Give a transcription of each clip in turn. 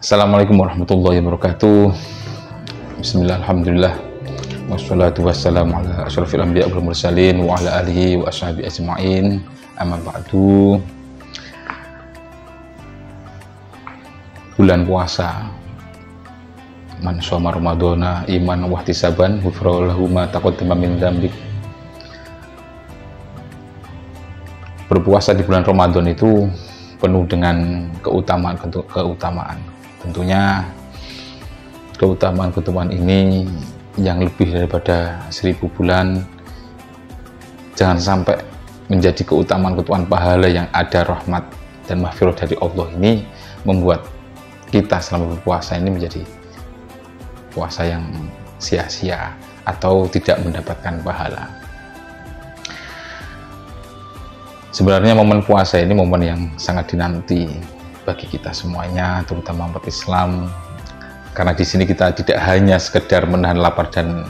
Assalamualaikum warahmatullahi wabarakatuh. Bismillah, alhamdulillah, wassalatu wassalamu ala asyrafil anbiya wal mursalin wa ala alihi wa ashabihi ajma'in, amma ba'du. Bulan puasa, man shoma ramadhana iman wa ihtisaban ghufira lahu ma taqaddama min dzambi. Berpuasa di bulan Ramadan itu penuh dengan keutamaan. Tentunya keutamaan ini yang lebih daripada 1000 bulan. Jangan sampai menjadi keutamaan pahala yang ada rahmat dan maghfirah dari Allah ini membuat kita selama berpuasa ini menjadi puasa yang sia-sia atau tidak mendapatkan pahala. Sebenarnya momen puasa ini momen yang sangat dinanti bagi kita semuanya, terutama umat Islam, karena di sini kita tidak hanya sekedar menahan lapar dan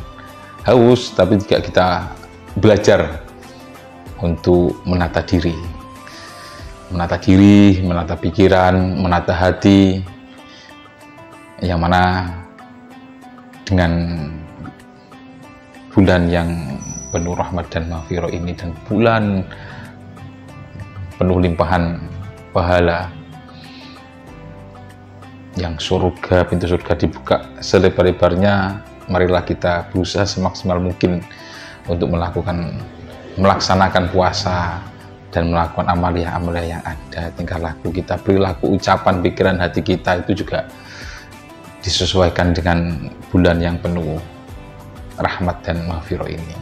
haus, tapi juga kita belajar untuk menata diri, menata pikiran, menata hati, yang mana dengan bulan yang penuh rahmat dan maghfirah ini, dan bulan penuh limpahan pahala, yang surga, pintu surga dibuka selebar-lebarnya, marilah kita berusaha semaksimal mungkin untuk melaksanakan puasa dan melakukan amalia-amalia yang ada. Tingkah laku kita, perilaku, ucapan, pikiran, hati kita itu juga disesuaikan dengan bulan yang penuh rahmat dan maghfirah ini.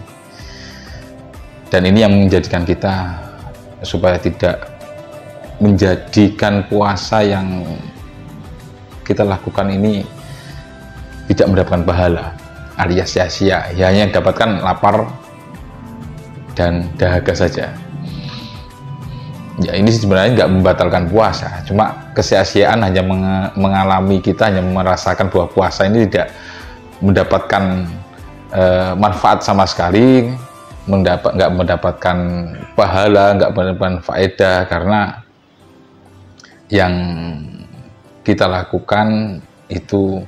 Dan ini yang menjadikan kita supaya tidak menjadikan puasa yang kita lakukan ini tidak mendapatkan pahala alias sia-sia, hanya dapatkan lapar dan dahaga saja. Ya, ini sebenarnya nggak membatalkan puasa, cuma kesia-siaan hanya mengalami, kita hanya merasakan bahwa puasa ini tidak mendapatkan manfaat sama sekali, nggak mendapatkan pahala, nggak mendapatkan faedah, karena yang kita lakukan itu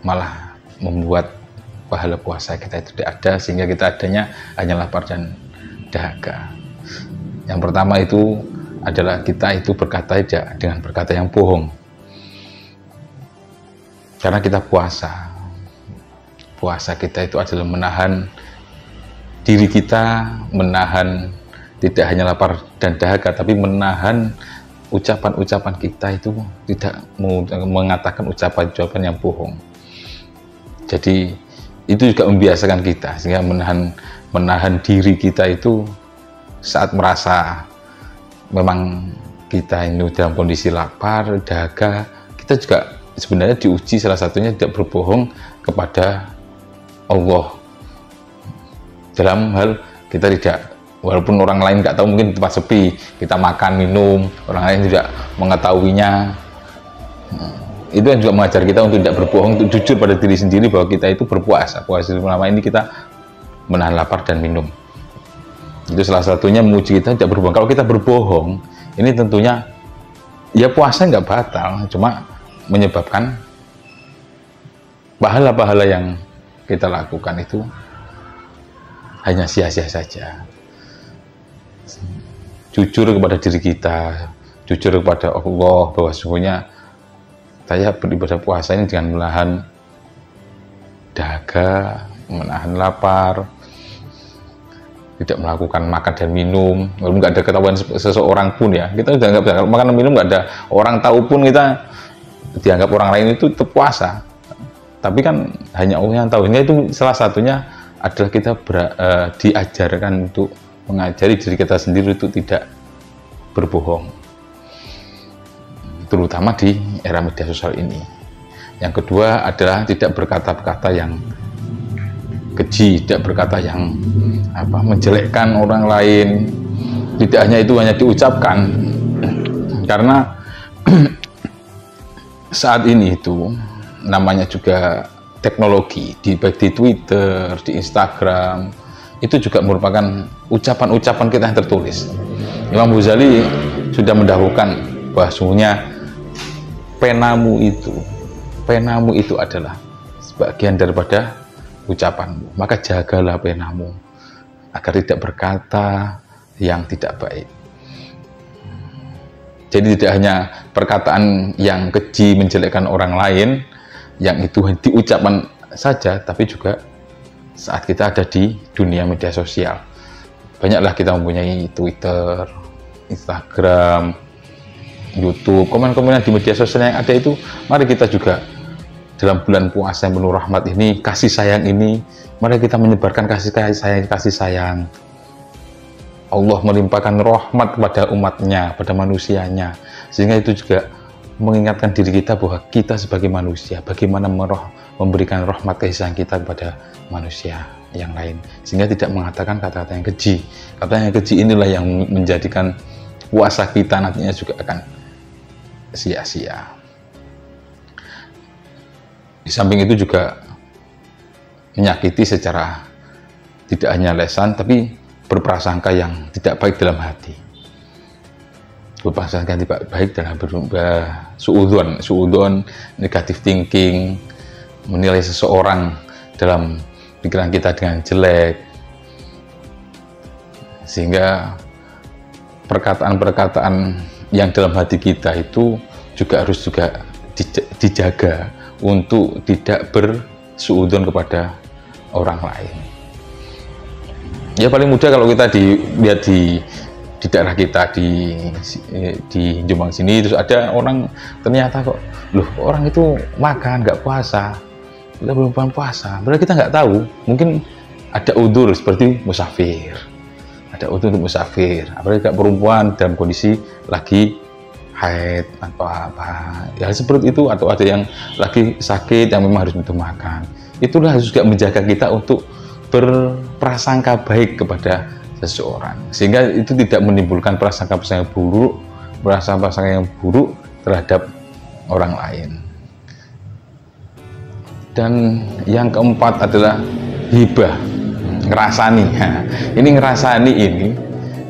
malah membuat pahala puasa kita itu tidak ada, sehingga kita adanya hanya lapar dan dahaga. Yang pertama itu adalah kita itu berkata dengan berkata yang bohong, karena kita puasa kita itu adalah menahan diri kita, menahan tidak hanya lapar dan dahaga, tapi menahan ucapan-ucapan kita itu tidak mengatakan ucapan-ucapan yang bohong. Jadi itu juga membiasakan kita, sehingga menahan diri kita itu saat merasa memang kita ini dalam kondisi lapar, dahaga, kita juga sebenarnya diuji salah satunya tidak berbohong kepada Allah. Dalam hal kita tidak, walaupun orang lain nggak tahu, mungkin tempat sepi, kita makan, minum, orang lain tidak mengetahuinya. Itu yang juga mengajar kita untuk tidak berbohong, untuk jujur pada diri sendiri bahwa kita itu berpuasa. Puasa selama ini kita menahan lapar dan minum. Itu salah satunya menguji kita tidak berbohong. Kalau kita berbohong, ini tentunya ya puasa nggak batal, cuma menyebabkan pahala-pahala yang kita lakukan itu hanya sia-sia saja. Jujur kepada diri kita, jujur kepada Allah bahwa sesungguhnya saya beribadah puasa ini dengan menahan dahaga, menahan lapar, tidak melakukan makan dan minum, walaupun nggak ada ketahuan seseorang pun ya, kita udah nggak bisa makan dan minum, nggak ada orang tahu pun, kita dianggap orang lain itu puasa, tapi kan hanya Allah yang tahu. Ini itu salah satunya adalah kita diajarkan untuk mengajari diri kita sendiri untuk tidak berbohong, terutama di era media sosial ini. Yang kedua adalah tidak berkata-kata yang keji, tidak berkata yang menjelekkan orang lain. Tidak hanya itu, hanya diucapkan, karena saat ini itu namanya juga teknologi, baik di Twitter, di Instagram, itu juga merupakan ucapan-ucapan kita yang tertulis. Imam Ghazali sudah mendahulukan bahwa sesungguhnya penamu itu penamu itu adalah sebagian daripada ucapanmu, maka jagalah penamu agar tidak berkata yang tidak baik. Jadi tidak hanya perkataan yang keji menjelekkan orang lain yang itu diucapkan saja, tapi juga saat kita ada di dunia media sosial. Banyaklah kita mempunyai Twitter, Instagram, YouTube, komen-komen di media sosial yang ada itu, mari kita juga dalam bulan puasa yang penuh rahmat ini, kasih sayang ini, mari kita menyebarkan kasih sayang. Allah melimpahkan rahmat kepada umatnya, pada manusianya, sehingga itu juga mengingatkan diri kita bahwa kita sebagai manusia, bagaimana memberikan rahmat kasih sayang kita kepada manusia yang lain, sehingga tidak mengatakan kata-kata yang keji. Kata yang keji inilah yang menjadikan puasa kita nantinya juga akan sia-sia. Di samping itu juga menyakiti secara tidak hanya lesan, tapi berprasangka yang tidak baik dalam hati. Berprasangka yang tidak baik dalam suudzon, negative thinking, menilai seseorang dalam pikiran kita dengan jelek, sehingga perkataan-perkataan yang dalam hati kita itu juga harus dijaga untuk tidak bersuudzon kepada orang lain. Ya paling mudah kalau kita lihat di daerah kita di Jombang sini, terus ada orang ternyata kok, loh orang itu makan nggak puasa, kita belum puasa, berarti kita nggak tahu, mungkin ada udzur seperti musafir, apalagi kayak perempuan dalam kondisi lagi haid atau apa ya seperti itu, atau ada yang lagi sakit yang memang harus butuh makan. Itulah harus juga menjaga kita untuk berprasangka baik kepada seseorang, sehingga itu tidak menimbulkan prasangka-prasangka yang buruk terhadap orang lain. Dan yang keempat adalah hibah, ngerasani. Ini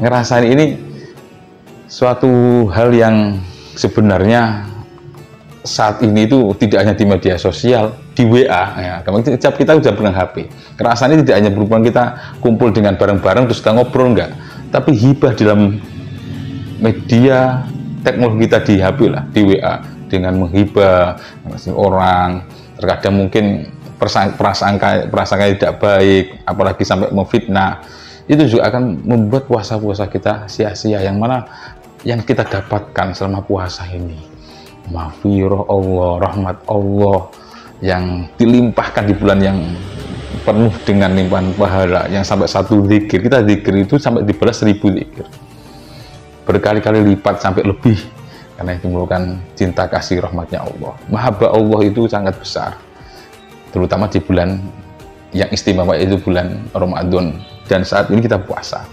ngerasani ini suatu hal yang sebenarnya saat ini itu tidak hanya di media sosial, di WA ya, kita sudah pegang HP. Ngerasani tidak hanya berupa kita kumpul dengan bareng-bareng terus kita ngobrol, enggak, tapi hibah dalam media teknologi kita di HP lah, di WA, dengan menghibah orang. Terkadang mungkin prasangka tidak baik, apalagi sampai memfitnah, itu juga akan membuat puasa-puasa kita sia-sia. Yang mana yang kita dapatkan selama puasa ini, maghfirah Allah, rahmat Allah yang dilimpahkan di bulan yang penuh dengan limpahan pahala, yang sampai satu zikir, kita zikir itu sampai dibalas 1000 zikir, berkali-kali lipat sampai lebih, karena itu merupakan cinta kasih rahmatnya Allah. Mahabbah Allah itu sangat besar, terutama di bulan yang istimewa, itu bulan Ramadan, dan saat ini kita puasa.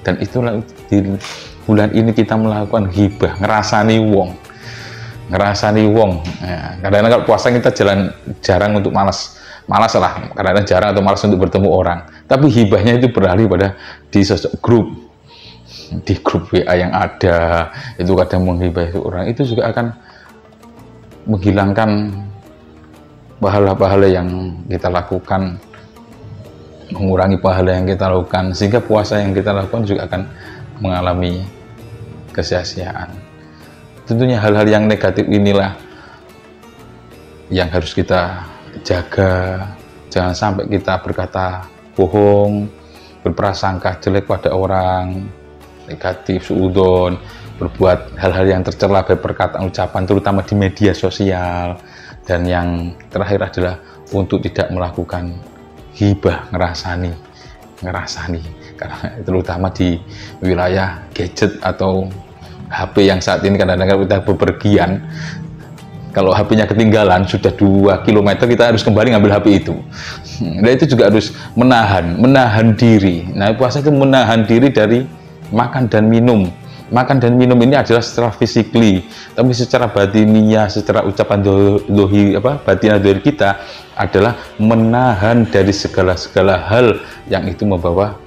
Dan itulah di bulan ini kita melakukan hibah, ngerasani wong. Ya, kadang-kadang kalau puasa kita jarang untuk malas lah, kadang-kadang jarang atau malas untuk bertemu orang. Tapi hibahnya itu beralih pada di sosok grup, di grup WA yang ada, itu kadang menghibah orang, itu juga akan menghilangkan pahala-pahala yang kita lakukan, mengurangi pahala yang kita lakukan, sehingga puasa yang kita lakukan juga akan mengalami kesia-siaan. Tentunya hal-hal yang negatif inilah yang harus kita jaga. Jangan sampai kita berkata bohong, berprasangka jelek pada orang, negatif, suudzon, berbuat hal-hal yang tercela baik perkataan, ucapan, terutama di media sosial. Dan yang terakhir adalah untuk tidak melakukan hibah, ngerasani, karena terutama di wilayah gadget atau HP yang saat ini kadang-kadang kita bepergian, kalau HP-nya ketinggalan sudah 2 km kita harus kembali ngambil HP itu. Nah itu juga harus menahan diri. Nah puasa itu menahan diri dari makan dan minum. Makan dan minum ini adalah secara physically, tapi secara batiniah, secara ucapan batinah dari kita adalah menahan dari segala hal yang itu membawa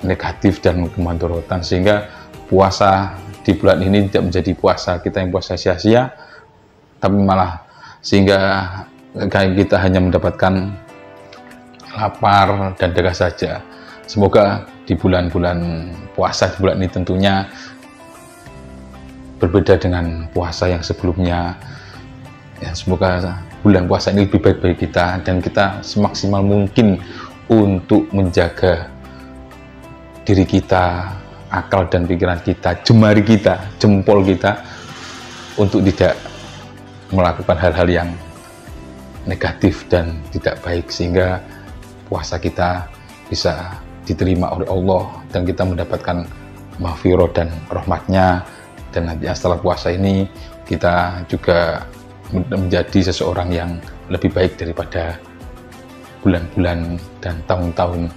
negatif dan kemadharatan, sehingga puasa di bulan ini tidak menjadi puasa kita yang puasa sia-sia, tapi malah sehingga kita hanya mendapatkan lapar dan dahaga saja. Semoga di bulan-bulan puasa, di bulan ini tentunya berbeda dengan puasa yang sebelumnya. Ya, semoga bulan puasa ini lebih baik bagi kita, dan kita semaksimal mungkin untuk menjaga diri kita, akal dan pikiran kita, jemari kita, jempol kita, untuk tidak melakukan hal-hal yang negatif dan tidak baik, sehingga puasa kita bisa diterima oleh Allah dan kita mendapatkan maghfirah dan rahmatnya. Dan nanti setelah puasa ini kita juga menjadi seseorang yang lebih baik daripada bulan-bulan dan tahun-tahun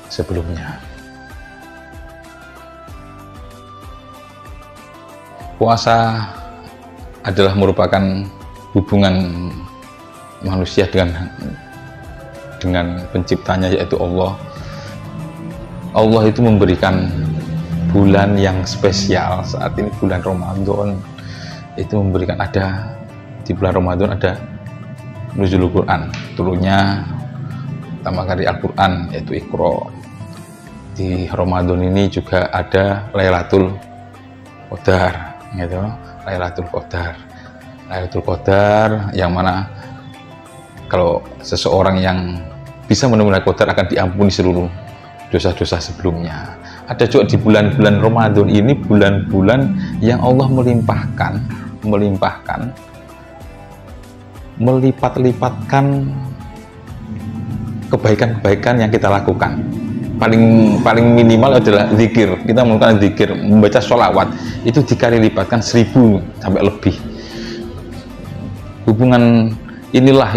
sebelumnya. Puasa adalah merupakan hubungan manusia dengan penciptanya, yaitu Allah. Allah itu memberikan bulan yang spesial saat ini, bulan Ramadan. Itu memberikan, ada di bulan Ramadan ada nuzulul Quran, turunnya pertama kali Al-Quran, yaitu Iqra. Di Ramadan ini juga ada Lailatul Qadar, gitu. Lailatul Qadar yang mana kalau seseorang yang bisa menemui Qadar akan diampuni seluruh dosa-dosa sebelumnya. Ada juga di bulan-bulan Ramadan ini, bulan-bulan yang Allah melipat-lipatkan kebaikan-kebaikan yang kita lakukan. Paling minimal adalah zikir. Kita melakukan zikir, membaca sholawat, itu dikali lipatkan 1000 sampai lebih. Hubungan inilah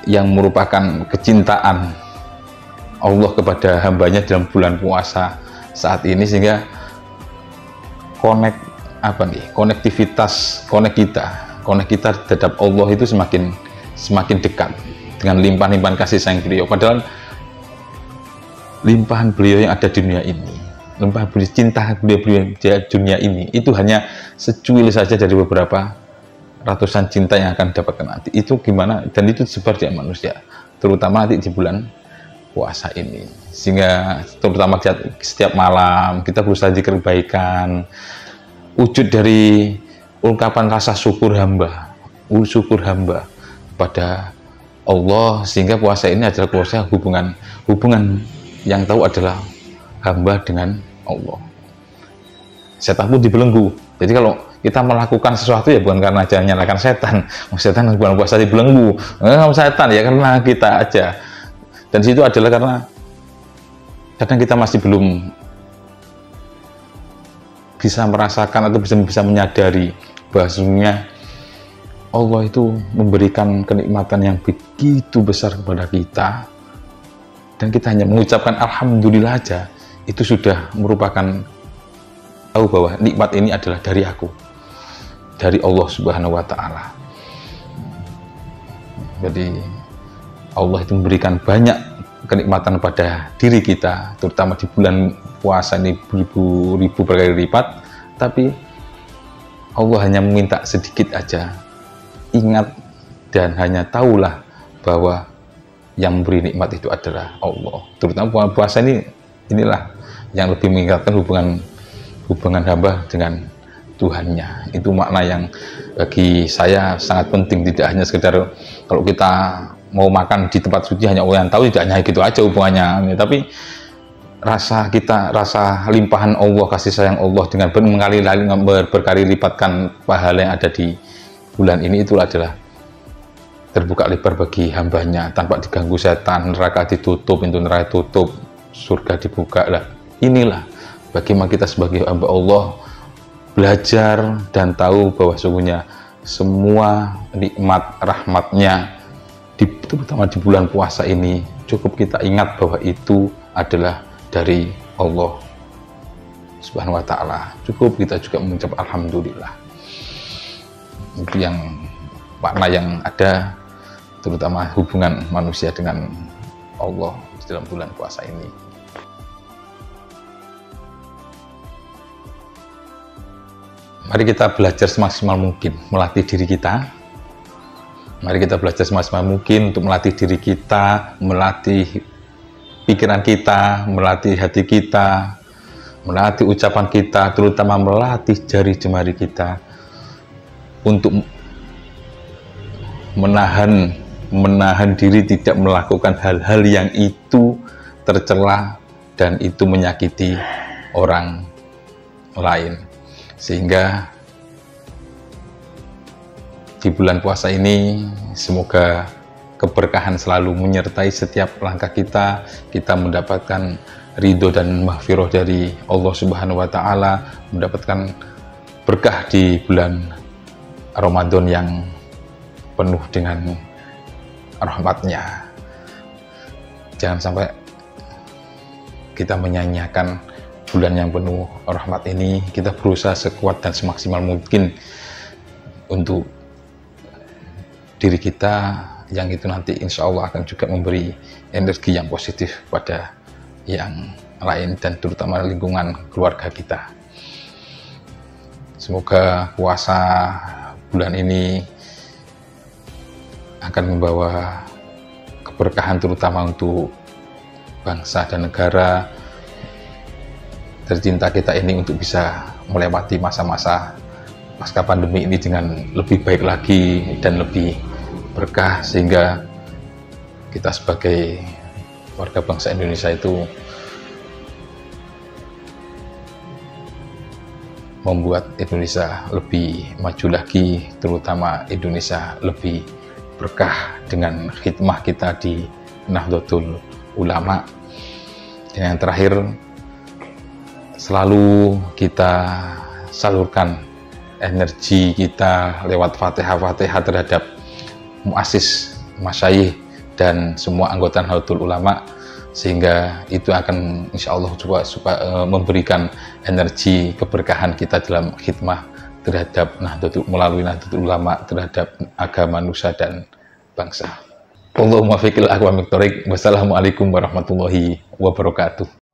yang merupakan kecintaan Allah kepada hambanya dalam bulan puasa saat ini, sehingga konektivitas kita terhadap Allah itu semakin dekat dengan limpahan-limpahan kasih sayang beliau. Padahal limpahan beliau yang ada di dunia ini, limpahan cinta beliau di dunia ini, itu hanya secuil saja dari beberapa ratusan cinta yang akan dapatkan nanti. Itu gimana? Dan itu disebar di manusia, terutama nanti di bulan puasa ini. Sehingga terutama setiap malam kita berusaha zikir kebaikan, wujud dari ungkapan rasa syukur hamba pada Allah, sehingga puasa ini adalah puasa hubungan yang tahu adalah hamba dengan Allah. Setan pun dibelenggu. Jadi kalau kita melakukan sesuatu ya bukan karena jangan nyalakan setan. Setan bukan puasa dibelenggu. Setan ya karena kita aja. Dan situ adalah karena kadang kita masih belum bisa merasakan atau bisa menyadari bahwasanya Allah itu memberikan kenikmatan yang begitu besar kepada kita, dan kita hanya mengucapkan alhamdulillah aja, itu sudah merupakan tahu bahwa nikmat ini adalah dari aku, dari Allah Subhanahu wa Ta'ala. Jadi Allah itu memberikan banyak kenikmatan pada diri kita, terutama di bulan puasa ini ribu berkali lipat, tapi Allah hanya meminta sedikit aja. Ingat dan hanya tahulah bahwa yang memberi nikmat itu adalah Allah. Terutama bulan puasa inilah yang lebih mengingatkan hubungan hamba dengan Tuhannya. Itu makna yang bagi saya sangat penting. Tidak hanya sekedar kalau kita mau makan di tempat suci hanya Allah yang tahu, tidak hanya gitu aja hubungannya, tapi rasa limpahan Allah, kasih sayang Allah dengan berkali lipatkan pahala yang ada di bulan ini, itulah adalah terbuka lebar bagi hambanya tanpa diganggu setan, neraka ditutup, pintu neraka tutup, surga dibuka lah. Inilah bagaimana kita sebagai hamba Allah belajar dan tahu bahwa sungguhnya semua nikmat rahmatnya terutama di bulan puasa ini cukup kita ingat bahwa itu adalah dari Allah Subhanahu wa Ta'ala. Cukup kita juga mengucap alhamdulillah. Itu yang makna yang ada, terutama hubungan manusia dengan Allah di dalam bulan puasa ini. Mari kita belajar semaksimal mungkin melatih diri kita Mari kita belajar semaksimal mungkin untuk melatih diri kita, melatih pikiran kita, melatih hati kita, melatih ucapan kita, terutama melatih jari jemari kita untuk menahan diri tidak melakukan hal-hal yang itu tercela dan itu menyakiti orang lain. Sehingga di bulan puasa ini semoga keberkahan selalu menyertai setiap langkah kita mendapatkan ridho dan mahfirah dari Allah Subhanahu wa Ta'ala, mendapatkan berkah di bulan Ramadan yang penuh dengan rahmatnya. Jangan sampai kita menyanyiakan bulan yang penuh rahmat ini. Kita berusaha sekuat dan semaksimal mungkin untuk diri kita, yang itu nanti insya Allah akan juga memberi energi yang positif pada yang lain dan terutama lingkungan keluarga kita. Semoga puasa bulan ini akan membawa keberkahan terutama untuk bangsa dan negara tercinta kita ini untuk bisa melewati masa-masa pasca pandemi ini dengan lebih baik lagi dan lebih berkah, sehingga kita sebagai warga bangsa Indonesia itu membuat Indonesia lebih maju lagi, terutama Indonesia lebih berkah dengan khidmah kita di Nahdlatul Ulama. Dan yang terakhir, selalu kita salurkan energi kita lewat Fatihah-Fatihah terhadap muassis, masyayikh dan semua anggota Nahdlatul Ulama, sehingga itu akan insya Allah juga memberikan energi keberkahan kita dalam khidmah terhadap melalui Nahdlatul Ulama terhadap agama, nusa dan bangsa. Allahumma fiqil aqwamit thoriq. Wassalamualaikum warahmatullahi wabarakatuh.